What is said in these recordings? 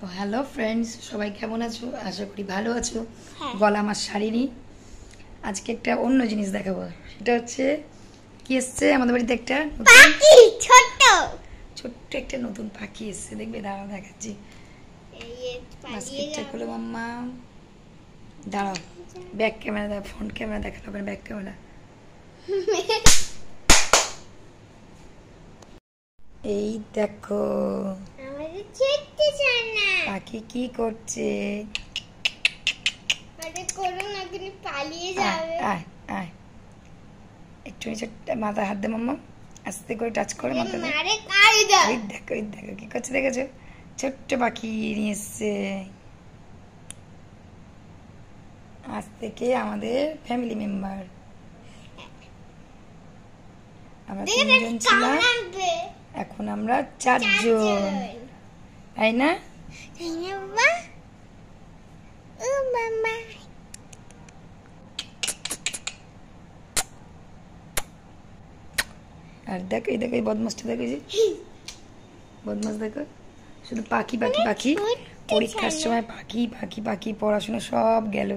তো hello friends, সবাই কেমন আছো? আশা করি ভালো আছো। গলা আমার শাড়িনি, আজকে একটা অন্য জিনিস দেখাবো। সেটা হচ্ছে কি এসছে আমাদের বাড়িতে, একটা পাখি, ছোট্ট একটা নতুন পাখি এসছে। দেখবে, দাঁড়াও দেখাচ্ছি। বাস্কেটটা খুলে মাম্মা, দাঁড়াও, ব্যাক ক্যামেরা দেখ, ফ্রন্ট ক্যামেরা দেখাতে হবে, ব্যাক ক্যামেরা। এই দেখো পাখি কি করছে। একটু মাথা হাত দে মাম্মা, আস্তে করে টাচ করে মাথা দে। ওই দেখো, ওই দেখো কি করছে, দেখেছো? ছোট্ট পাখি নিয়ে এসছে। আজ থেকে আমাদের ফ্যামিলি মেম্বার। আমরা 3 জন ছিলাম, এখন আমরা 4 জন, তাই না? আর দেখো, এই দেখো, এই বদমাসটা দেখো, যে বদমাস দেখো, শুধু পাখি পাখি পাখি। পরীক্ষার সময় পাখি পাখি পাখি, পড়াশোনা সব গেল।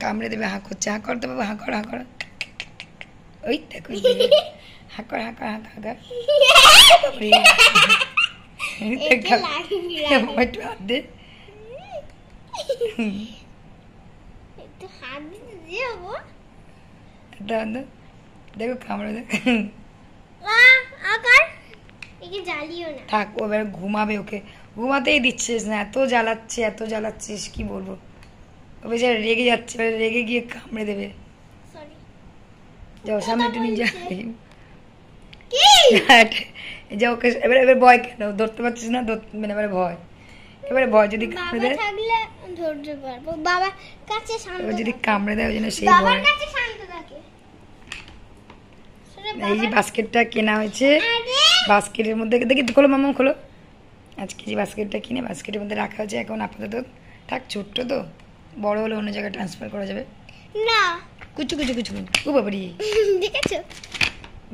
কামড়ে দেবে। হাঁ করছে, হাঁ করতে পারবো, হাঁ কর, হাঁ কর। ওই দেখো, হাঁ কর, হাঁ কর, হাঁ কর, একটু হাত দে। দেখো কামড়ে দেখ। থাক, ও এবার ঘুমাবে, ওকে ঘুমাতেই দিচ্ছিস না। এত জ্বালাচ্ছিস, কি বলবো। ও বেচারা রেগে যাচ্ছে, রেগে গিয়ে কামড়ে দেবে। যাও সামনে একটু নিয়ে যা, ওকে এবার ভয় কেন? ধরতে পারছিস না, মানে এবারে ভয়, এবারে ভয় যদি কামড়ে দেয়, যদি কামড়ে দেয়, ওই জন্য সেই ভয়। এই যে বাস্কেটটা কেনা হয়েছে, বাস্কেটের মধ্যে দেখি, খোলো মামা খোলো। আজকে যে বাস্কেটটা কিনে বাস্কেটের মধ্যে রাখা হয়েছে, এখন আপাতত থাক, ছোট্ট তো, বড় হলে অন্য জায়গায় ট্রান্সফার করা যাবে। না কুচু কুচু কুচু, ও বাবারি, দেখেছো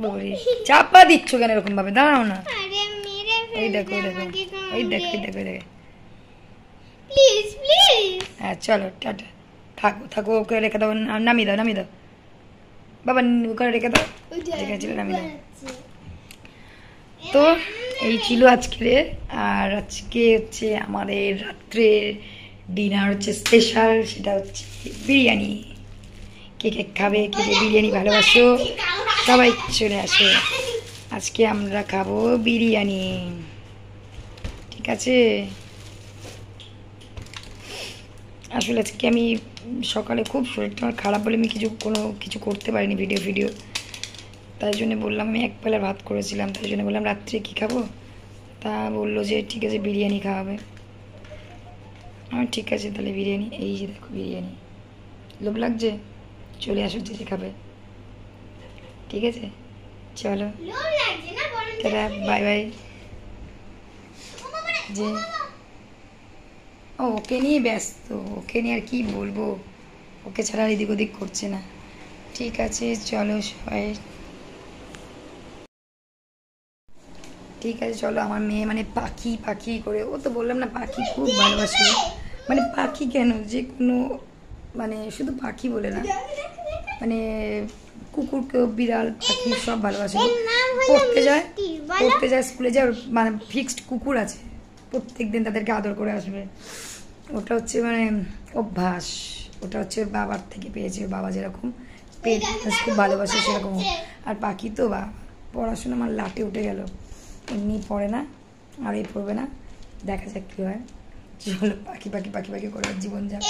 বাবারি, চাপা দিচ্ছ কেন এরকম ভাবে? দাঁড়াও না। ওই দেখো, ওই দেখো, ওই দেখো, ওই দেখো, দেখো। হ্যাঁ চলো, টাটা। থাকো থাকো, ওকে রেখে দাও, নামিয়ে দাও, নামিয়ে দাও বাবা, ওখানে রেখে দাও, রেখেছিল, নামিয়ে দাও। তো এই ছিল আজকে। আর আজকে হচ্ছে আমাদের রাত্রের ডিনার হচ্ছে স্পেশাল, সেটা হচ্ছে বিরিয়ানি। কে কে খাবে, কে কে বিরিয়ানি ভালোবাসো, সবাই চলে আসে। আজকে আমরা খাবো বিরিয়ানি, ঠিক আছে? আসলে আজকে আমি সকালে খুব শরীরটা আমার খারাপ বলে আমি কিছু করতে পারিনি, ভিডিও। তাই জন্য বললাম, আমি 1 বেলা ভাত করেছিলাম, তাই জন্য বললাম রাত্রে কি খাবো। তা বললো যে ঠিক আছে বিরিয়ানি খাওয়াবে। আমার ঠিক আছে তাহলে বিরিয়ানি। এই যে দেখো বিরিয়ানি, লোভ লাগছে, চলে আসো যে খাবে, ঠিক আছে? চলো তারা, বাই বাই। যে ওকে নিয়ে ব্যস্ত, ওকে নিয়ে আর কি বলবো, ওকে ছাড়া এদিক ওদিক করছে না। ঠিক আছে চলো সবাই, ঠিক আছে চলো। আমার মেয়ে মানে পাখি পাখি করে, ও তো বললাম না পাখি খুব ভালোবাসে। মানে পাখি কেন, যে কোনো, মানে শুধু পাখি বলে না, মানে কুকুরকেও, বিড়াল পাখি সব ভালোবাসে। পড়তে যায় স্কুলে যায়, মানে ফিক্সড কুকুর আছে, প্রত্যেক দিন তাদেরকে আদর করে আসবে। ওটা হচ্ছে মানে অভ্যাস, ওটা হচ্ছে ওর বাবার থেকে পেয়েছে। ওর বাবা যেরকম পেট খুব ভালোবাসে সেরকম। আর পাখি তো বা পড়াশোনা আমার লাটে উঠে গেল, এমনি পড়ে না, আর এই পড়বে না, দেখা যাক কি হয়। চলো পাখি পাখি পাখি পাখি করে জীবন যাক,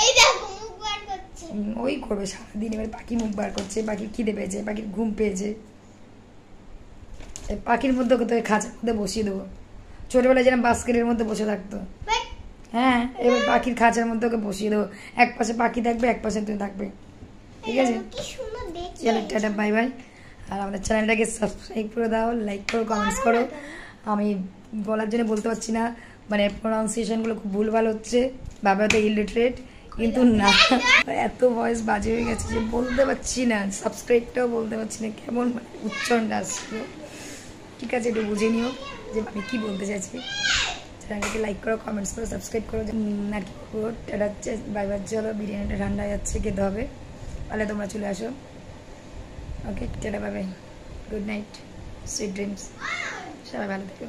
ওই করবে সারাদিন। এবার পাখি মুখ বার করছে, পাখির খিদে পেয়েছে, পাখির ঘুম পেয়েছে। পাখির মধ্যে ওকে তো খাঁচার মধ্যে বসিয়ে দেবো, ছোটবেলায় যেন বাস্কেটের মধ্যে বসে থাকতো। হ্যাঁ, এবার পাখির খাঁচার মধ্যে ওকে বসিয়ে দেবো, এক পাশে পাখি থাকবে, এক পাশে তুমি থাকবে, ঠিক আছে? চলো টাটা, বাই বাই। আর আমাদের চ্যানেলটাকে সাবস্ক্রাইব করে দাও, লাইক করো, কমেন্টস করো। আমি বলার জন্য বলতে পারছি না, মানে প্রোনাউন্সিয়েশনগুলো খুব ভুলভাল হচ্ছে, বাবা তো ইলিটারেট, কিন্তু না, এত ভয়েস বাজে হয়ে গেছে যে বলতে পারছি না, সাবস্ক্রাইবটাও বলতে পারছি না, কেমন উচ্চারণটা আসছে। ঠিক আছে, একটু বুঝে নিও। যে আমি কী বলতে চাইছি। চ্যানেলটাকে লাইক করো, কমেন্টস করো, সাবস্ক্রাইব করো। আর কি করবো, এটা হচ্ছে বাইবার চলো, বিরিয়ানিটা ঠান্ডা হয়ে যাচ্ছে, খেতে হবে। তাহলে তোমরা চলে আসো। Okay, tata, bye bye, good night, sweet dreams, সবাই ভালো থেকো।